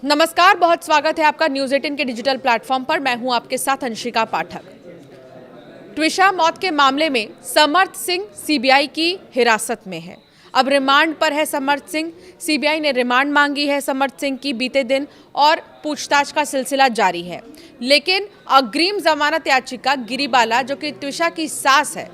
नमस्कार, बहुत स्वागत है आपका न्यूज़ 18 के डिजिटल प्लेटफॉर्म पर। मैं हूं आपके साथ अंशिका पाठक। ट्विशा मौत के मामले में समर्थ सिंह सीबीआई की हिरासत में है। अब रिमांड पर है समर्थ सिंह। सीबीआई ने रिमांड मांगी है समर्थ सिंह की बीते दिन और पूछताछ का सिलसिला जारी है। लेकिन अग्रिम जमानत याचिका गिरिबाला, जो कि ट्विशा की सास है,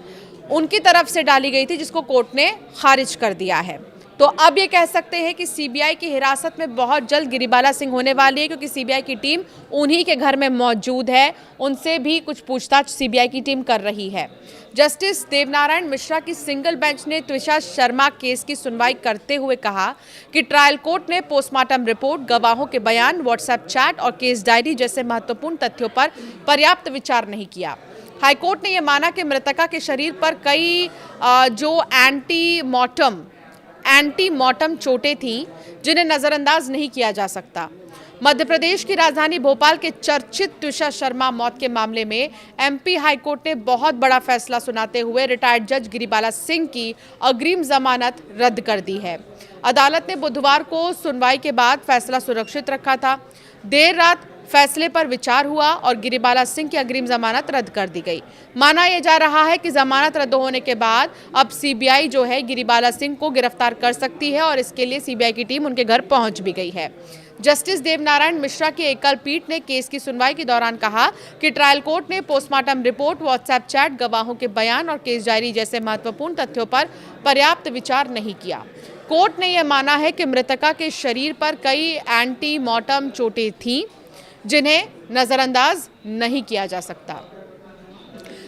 उनकी तरफ से डाली गई थी, जिसको कोर्ट ने खारिज कर दिया है। तो अब ये कह सकते हैं कि सीबीआई की हिरासत में बहुत जल्द गिरिबाला सिंह होने वाली है, क्योंकि सीबीआई की टीम उन्हीं के घर में मौजूद है। उनसे भी कुछ पूछताछ सीबीआई की टीम कर रही है। जस्टिस देवनारायण मिश्रा की सिंगल बेंच ने ट्विशा शर्मा केस की सुनवाई करते हुए कहा कि ट्रायल कोर्ट ने पोस्टमार्टम रिपोर्ट, गवाहों के बयान, व्हाट्सएप चैट और केस डायरी जैसे महत्वपूर्ण तथ्यों पर पर्याप्त विचार नहीं किया। हाईकोर्ट ने यह माना कि मृतका के शरीर पर कई जो एंटी मॉर्टम चोटें थीं, जिन्हें नजरअंदाज नहीं किया जा सकता। मध्य प्रदेश की राजधानी भोपाल के चर्चित ट्विशा शर्मा मौत के मामले में एमपी हाईकोर्ट ने बहुत बड़ा फैसला सुनाते हुए रिटायर्ड जज गिरिबाला सिंह की अग्रिम जमानत रद्द कर दी है। अदालत ने बुधवार को सुनवाई के बाद फैसला सुरक्षित रखा था। देर रात फैसले पर विचार हुआ और गिरिबाला सिंह की अग्रिम जमानत रद्द कर दी गई। माना यह जा रहा है कि जमानत रद्द होने के बाद अब सीबीआई जो है गिरिबाला सिंह को गिरफ्तार कर सकती है और इसके लिए सीबीआई की टीम उनके घर पहुंच भी गई है। जस्टिस देवनारायण मिश्रा की एकल पीठ ने केस की सुनवाई के दौरान कहा कि ट्रायल कोर्ट ने पोस्टमार्टम रिपोर्ट, व्हाट्सएप चैट, गवाहों के बयान और केस डायरी जैसे महत्वपूर्ण तथ्यों पर पर्याप्त विचार नहीं किया। कोर्ट ने यह माना है कि मृतका के शरीर पर कई एंटी मॉर्टम चोटें थीं, जिन्हें नजरअंदाज नहीं किया जा सकता।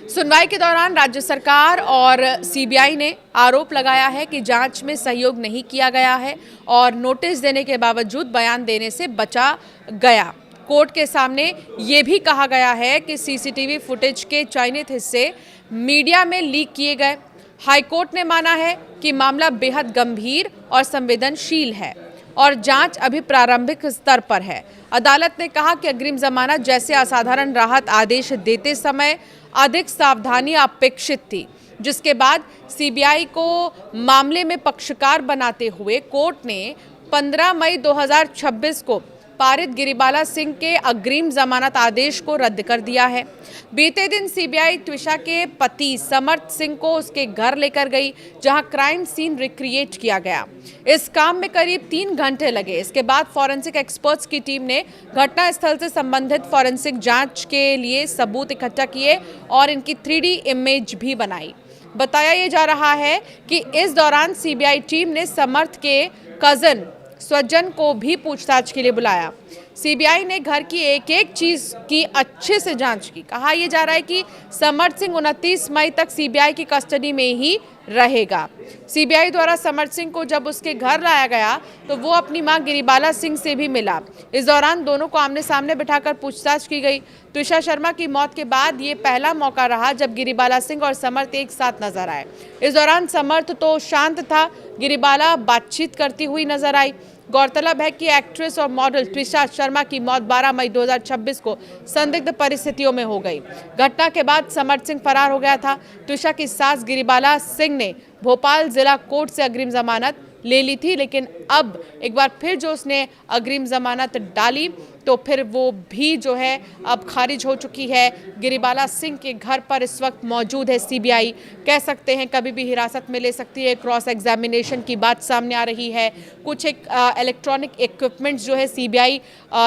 सुनवाई के दौरान राज्य सरकार और सीबीआई ने आरोप लगाया है कि जांच में सहयोग नहीं किया गया है और नोटिस देने के बावजूद बयान देने से बचा गया। कोर्ट के सामने ये भी कहा गया है कि सीसीटीवी फुटेज के चयनित हिस्से मीडिया में लीक किए गए। हाईकोर्ट ने माना है कि मामला बेहद गंभीर और संवेदनशील है और जांच अभी प्रारंभिक स्तर पर है। अदालत ने कहा कि अग्रिम जमानत जैसे असाधारण राहत आदेश देते समय अधिक सावधानी अपेक्षित थी, जिसके बाद सीबीआई को मामले में पक्षकार बनाते हुए कोर्ट ने 15 मई 2026 को पारित गिरिबाला सिंह के अग्रिम जमानत आदेश को रद्द कर दिया है। बीते दिन सीबीआई ट्विशा के पति समर्थ सिंह को उसके घर लेकर गई, जहां क्राइम सीन रिक्रिएट किया गया। इस काम में करीब 3 घंटे लगे। इसके बाद फॉरेंसिक एक्सपर्ट्स की टीम ने घटनास्थल से संबंधित फॉरेंसिक जांच के लिए सबूत इकट्ठा किए और इनकी 3D इमेज भी बनाई। बताया ये जा रहा है कि इस दौरान सीबीआई टीम ने समर्थ के कजन स्वजन को भी पूछताछ के लिए बुलाया। सीबीआई ने घर की एक एक चीज की अच्छे से जांच की। कहा यह जा रहा है कि समर्थ सिंह 29 मई तक सीबीआई की कस्टडी में ही रहेगा। सीबीआई द्वारा समर्थ सिंह को जब उसके घर लाया गया तो वो अपनी मां गिरिबाला सिंह से भी मिला। इस दौरान दोनों को आमने सामने बिठाकर पूछताछ की गई। ट्विशा शर्मा की मौत के बाद ये पहला मौका रहा जब गिरिबाला सिंह और समर्थ एक साथ नजर आए। इस दौरान समर्थ तो शांत था, गिरिबाला बातचीत करती हुई नजर आई। गौरतलब है कि एक्ट्रेस और मॉडल ट्विशा शर्मा की मौत 12 मई 2026 को संदिग्ध परिस्थितियों में हो गई। घटना के बाद समर्थ सिंह फरार हो गया था। ट्विशा की सास गिरिबाला सिंह ने भोपाल जिला कोर्ट से अग्रिम जमानत ले ली थी, लेकिन अब एक बार फिर जो उसने अग्रिम जमानत डाली तो फिर वो भी जो है अब खारिज हो चुकी है। गिरिबाला सिंह के घर पर इस वक्त मौजूद है सीबीआई। कह सकते हैं कभी भी हिरासत में ले सकती है। क्रॉस एग्जामिनेशन की बात सामने आ रही है। कुछ एक इलेक्ट्रॉनिक इक्विपमेंट्स जो है सीबीआई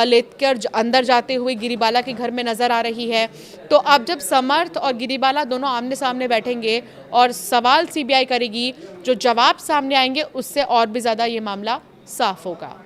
लेकर अंदर जाते हुए गिरिबाला के घर में नज़र आ रही है। तो अब जब समर्थ और गिरिबाला दोनों आमने सामने बैठेंगे और सवाल सीबीआई करेगी, जो जवाब सामने आएंगे उससे और भी ज़्यादा ये मामला साफ होगा।